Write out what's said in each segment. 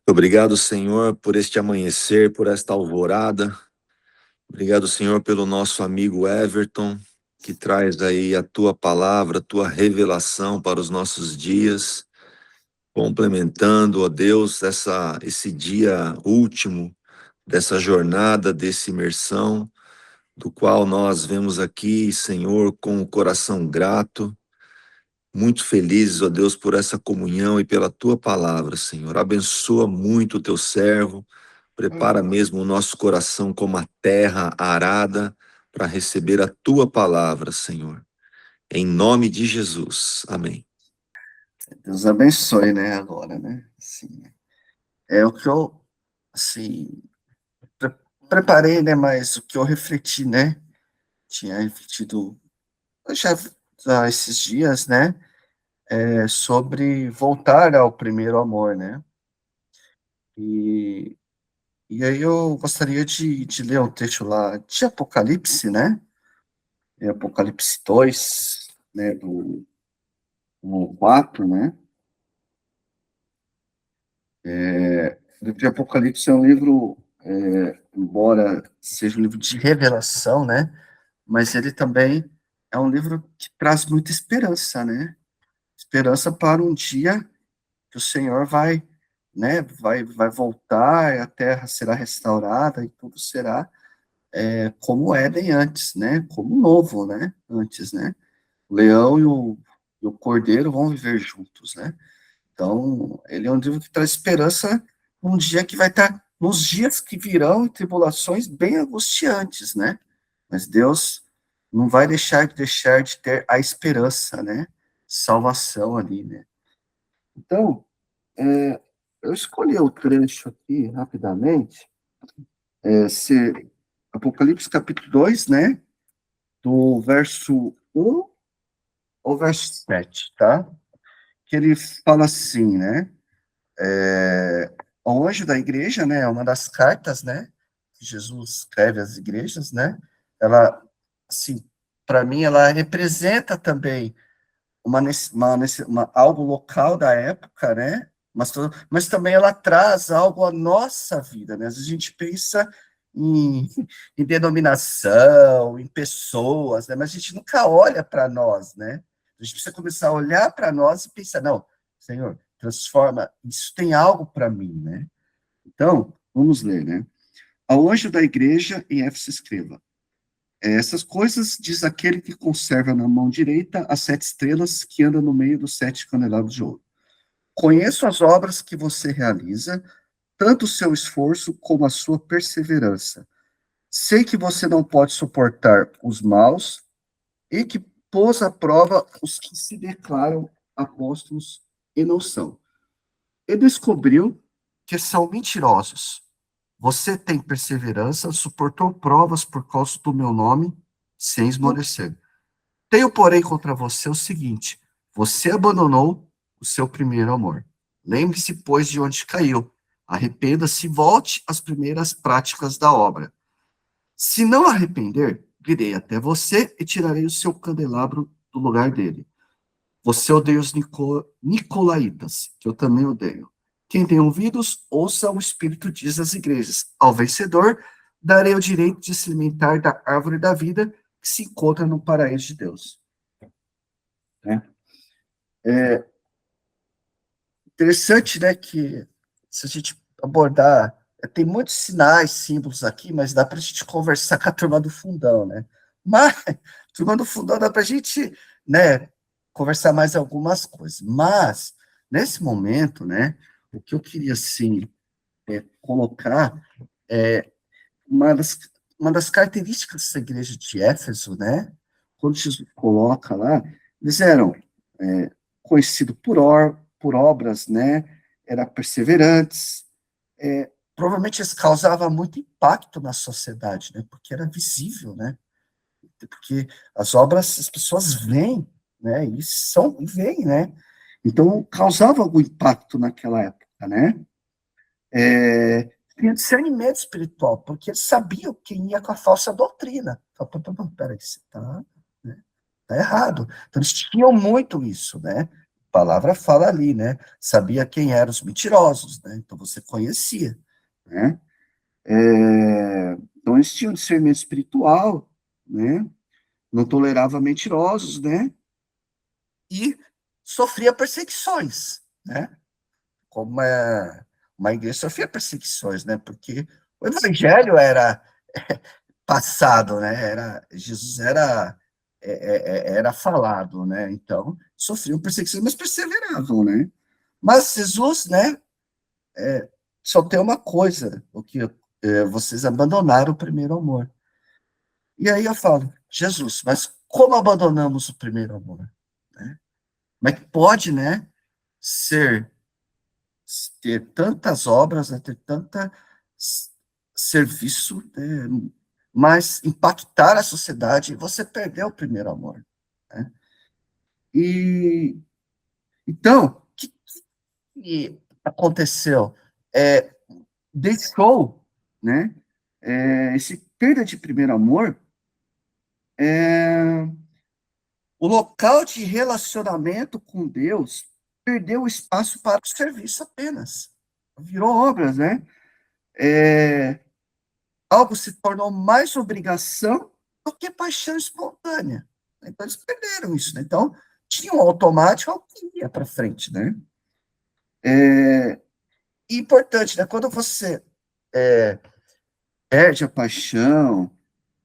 Obrigado, Senhor, por este amanhecer, por esta alvorada. Obrigado, Senhor, pelo nosso amigo Everton, que traz aí a tua palavra, a tua revelação para os nossos dias, complementando, ó Deus, esse dia último dessa jornada, dessa imersão, do qual nós vemos aqui, Senhor, com o coração grato, muito felizes, ó Deus, por essa comunhão e pela tua palavra, Senhor. Abençoa muito o teu servo. Prepara mesmo o nosso coração como a terra arada para receber a tua palavra, Senhor. Em nome de Jesus. Amém. Deus abençoe, né, agora, né? Assim, é o que eu, assim, preparei, né, mas o que eu refleti, né? Tinha refletido já esses dias, né? Sobre voltar ao primeiro amor, né? E, e aí eu gostaria de ler o texto lá de Apocalipse, né? Apocalipse 2, né, do 1 ao 4, né? O livro de Apocalipse é um livro, embora seja um livro de revelação, né? Mas ele também é um livro que traz muita esperança, né? Esperança para um dia que o Senhor vai, né? Vai voltar, e a terra será restaurada e tudo será como Éden antes, né? Como novo, né? Antes, né? O leão e o cordeiro vão viver juntos, né? Então, ele é um livro que traz esperança num dia que vai estar, nos dias que virão, e tribulações bem angustiantes, né? Mas Deus não vai deixar de ter a esperança, né? Salvação ali, né? Então, eu escolhi o trecho aqui rapidamente, ser Apocalipse capítulo 2, né? Do verso 1 ao verso 7, tá? Que ele fala assim, né? O anjo da igreja, né, é uma das cartas, né, que Jesus escreve às igrejas, né, ela, assim, para mim, ela representa também algo local da época, né, mas também ela traz algo à nossa vida, né, às vezes a gente pensa em, em denominação, em pessoas, né, mas a gente nunca olha para nós, né, a gente precisa começar a olhar para nós e pensar, não, Senhor, transforma, isso tem algo para mim, né? Então, vamos ler, né? Ao anjo da igreja em Éfeso escreva: essas coisas diz aquele que conserva na mão direita as 7 estrelas que anda no meio dos 7 candelabros de ouro. Conheço as obras que você realiza, tanto o seu esforço como a sua perseverança. Sei que você não pode suportar os maus e que pôs à prova os que se declaram apóstolos e não são. E descobriu que são mentirosos. Você tem perseverança, suportou provas por causa do meu nome, sem esmorecer. Tenho, porém, contra você o seguinte: você abandonou o seu primeiro amor. Lembre-se, pois, de onde caiu. Arrependa-se e volte às primeiras práticas da obra. Se não arrepender, virei até você e tirarei o seu candelabro do lugar dele. Você odeia os nicolaítas, que eu também odeio. Quem tem ouvidos, ouça o Espírito diz às igrejas. Ao vencedor, darei o direito de se alimentar da árvore da vida que se encontra no paraíso de Deus. É interessante, né, que se a gente abordar, tem muitos sinais, símbolos aqui, mas dá para a gente conversar com a turma do fundão, né? Mas, turma do fundão dá para a gente, né, conversar mais algumas coisas. Mas, nesse momento, né, o que eu queria, assim, colocar é uma das, uma das características da igreja de Éfeso, né, quando Jesus coloca lá, eles eram conhecidos por obras, né, eram perseverantes, provavelmente isso causava muito impacto na sociedade, né, porque era visível, né, porque as obras, as pessoas veem, né, e veem, né, então causava algum impacto naquela época, né, tinha discernimento espiritual, porque eles sabiam quem ia com a falsa doutrina. Peraí, você tá, né, tá errado. Então eles tinham muito isso, né, palavra fala ali, né? Sabia quem eram os mentirosos, né? Então você conhecia, né? Então eles tinham discernimento espiritual, né? Não tolerava mentirosos, né? E sofria perseguições, né? Como uma igreja sofria perseguições, né? Porque o evangelho era passado, né? Jesus era falado, né? Então sofriam perseguições, mas perseveravam, né? Mas Jesus, né? Só tem uma coisa, o que vocês abandonaram o primeiro amor. E aí eu falo, Jesus, mas como abandonamos o primeiro amor? Né? Como é que pode, né? Ser ter tantas obras, né, ter tanta serviço, né, mas impactar a sociedade, você perdeu o primeiro amor. Né? E então, o que aconteceu? Deixou, né, esse perda de primeiro amor, é, o local de relacionamento com Deus perdeu o espaço para o serviço apenas. Virou obras, né? É, algo se tornou mais obrigação do que paixão espontânea. Então, eles perderam isso. Né? Então, tinha um automático, algo que ia para frente. Né? E importante, né? Quando você é, perde a paixão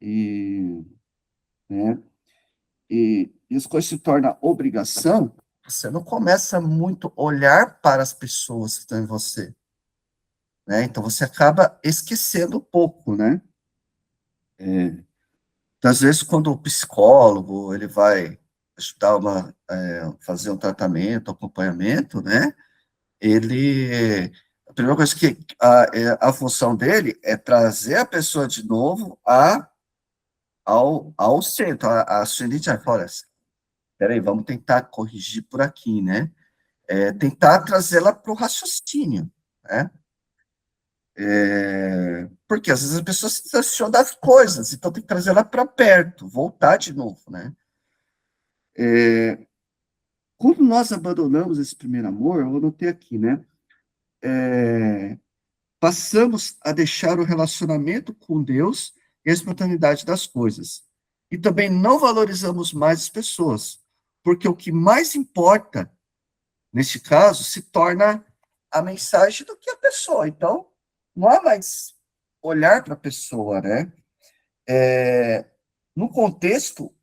e, né, e as coisas se tornam obrigação, você não começa muito a olhar para as pessoas que estão em você. Né? Então, você acaba esquecendo um pouco, né? Então, às vezes, quando o psicólogo ele vai ajudar fazer um tratamento, acompanhamento, né? A primeira coisa que a função dele é trazer a pessoa de novo ao centro, a sua identidade. Olha, peraí, vamos tentar corrigir por aqui, né? Tentar trazê-la para o raciocínio, né? Porque às vezes a pessoa se distanciou das coisas, então tem que trazer ela para perto, voltar de novo, né? Quando nós abandonamos esse primeiro amor, eu anotei aqui, né? Passamos a deixar o relacionamento com Deus e a espontaneidade das coisas. E também não valorizamos mais as pessoas, porque o que mais importa, neste caso, se torna a mensagem do que a pessoa. Então, não há mais olhar para a pessoa, né? No contexto,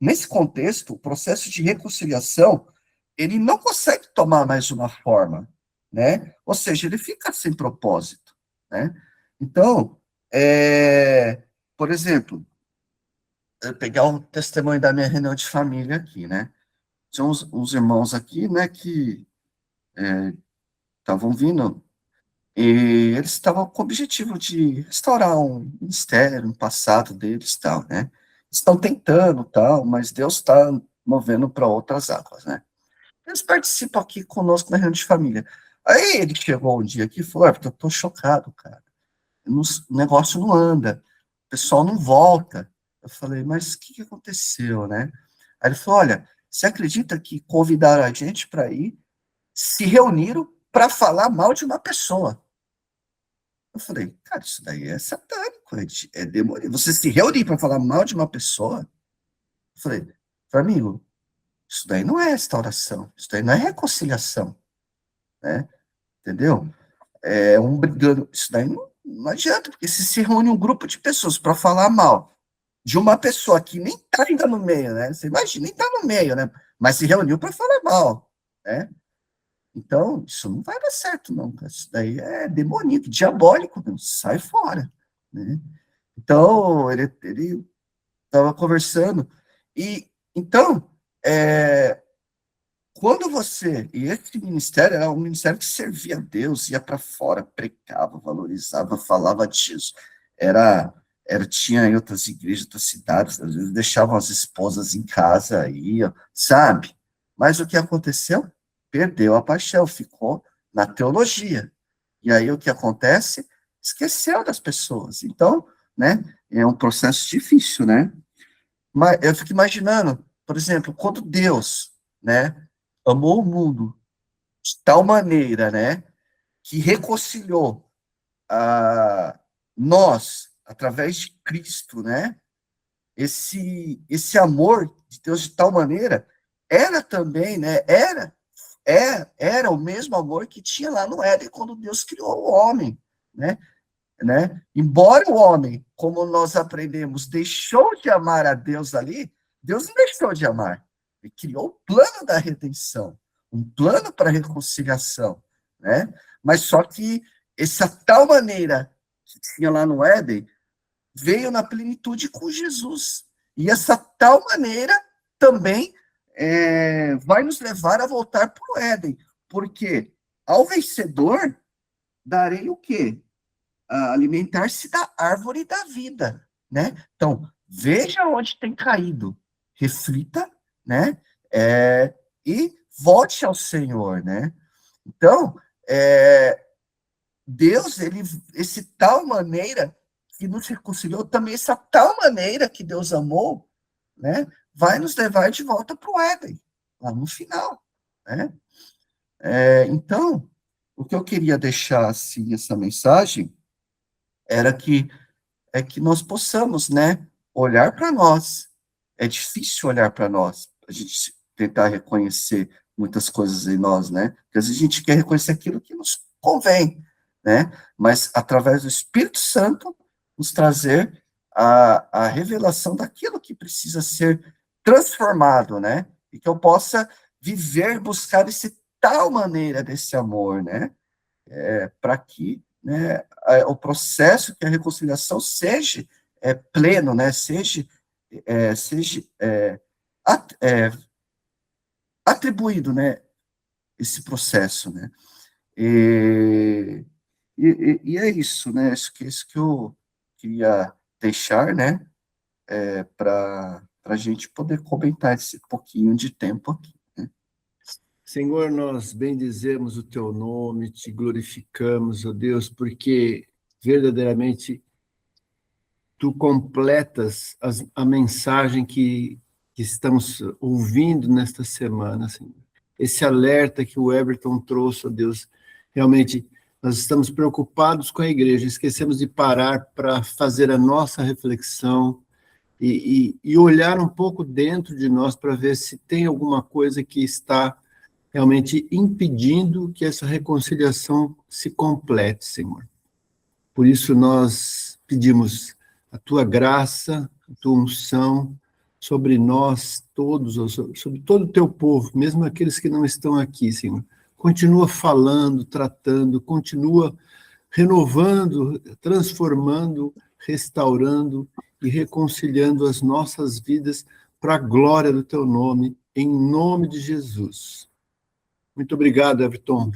nesse contexto, o processo de reconciliação, ele não consegue tomar mais uma forma, né? Ou seja, ele fica sem propósito, né? Então, por exemplo, eu pegar o testemunho da minha reunião de família aqui, né? Tinha uns irmãos aqui, né, que estavam vindo e eles estavam com o objetivo de restaurar um ministério, um passado deles, tal, né? Estão tentando, tal, mas Deus está movendo para outras águas, né? Eles participam aqui conosco na reunião de família. Aí ele chegou um dia aqui e falou: eu tô chocado, cara. O negócio não anda, o pessoal não volta. Eu falei: mas o que aconteceu, né? Aí ele falou: olha, você acredita que convidaram a gente para ir, se reuniram para falar mal de uma pessoa? Eu falei, cara, isso daí é satânico, é demoníaco. Você se reunir para falar mal de uma pessoa? Eu falei, amigo, isso daí não é restauração, isso daí não é reconciliação, né? Entendeu? É um brigando, isso daí não adianta, porque se reúne um grupo de pessoas para falar mal de uma pessoa que nem está ainda no meio, né? Você imagina, nem está no meio, né? Mas se reuniu para falar mal, né? Então, isso não vai dar certo, não. Isso daí é demoníaco, diabólico, meu. Sai fora, né? Então, ele estava conversando. E, então, quando e esse ministério era um ministério que servia a Deus, ia para fora, pregava, valorizava, falava disso. Tinha em outras igrejas, outras cidades, às vezes deixavam as esposas em casa, iam, sabe? Mas o que aconteceu? Perdeu a paixão, ficou na teologia. E aí o que acontece? Esqueceu das pessoas. Então, né, é um processo difícil, né? Mas eu fico imaginando, por exemplo, quando Deus né, amou o mundo de tal maneira, né, que reconciliou nós, através de Cristo, né, esse amor de Deus de tal maneira, era também, né, era o mesmo amor que tinha lá no Éden, quando Deus criou o homem, né? Embora o homem, como nós aprendemos, deixou de amar a Deus ali, Deus não deixou de amar. Ele criou o plano da redenção, um plano para a reconciliação, né? Mas só que essa tal maneira que tinha lá no Éden veio na plenitude com Jesus. E essa tal maneira também vai nos levar a voltar para o Éden, porque ao vencedor darei o quê? Alimentar-se da árvore da vida, né? Então, veja onde tem caído, reflita, né? E volte ao Senhor, né? Então, Deus, ele, esse tal maneira que nos reconciliou, também essa tal maneira que Deus amou, né? Vai nos levar de volta para o Éden, lá no final, né? Então, o que eu queria deixar, assim, essa mensagem, era que nós possamos, né, olhar para nós. É difícil olhar para nós, a gente tentar reconhecer muitas coisas em nós, né? Porque às vezes a gente quer reconhecer aquilo que nos convém, né? Mas através do Espírito Santo nos trazer a revelação daquilo que precisa ser transformado, né? E que eu possa viver, buscar esse tal maneira desse amor, né? Para que, né, o processo que a reconciliação seja pleno, né, seja atribuído, né, esse processo, né, e é isso, né, isso que eu queria deixar, né, para a gente poder comentar esse pouquinho de tempo aqui. Senhor, nós bendizemos o teu nome, te glorificamos, ó Deus, porque verdadeiramente tu completas a mensagem que estamos ouvindo nesta semana, Senhor. Esse alerta que o Everton trouxe, ó Deus, realmente nós estamos preocupados com a igreja, esquecemos de parar para fazer a nossa reflexão e olhar um pouco dentro de nós para ver se tem alguma coisa que está realmente impedindo que essa reconciliação se complete, Senhor. Por isso nós pedimos a tua graça, a tua unção sobre nós todos, sobre todo o teu povo, mesmo aqueles que não estão aqui, Senhor. Continua falando, tratando, continua renovando, transformando, restaurando e reconciliando as nossas vidas para a glória do teu nome, em nome de Jesus. Muito obrigado, Everton.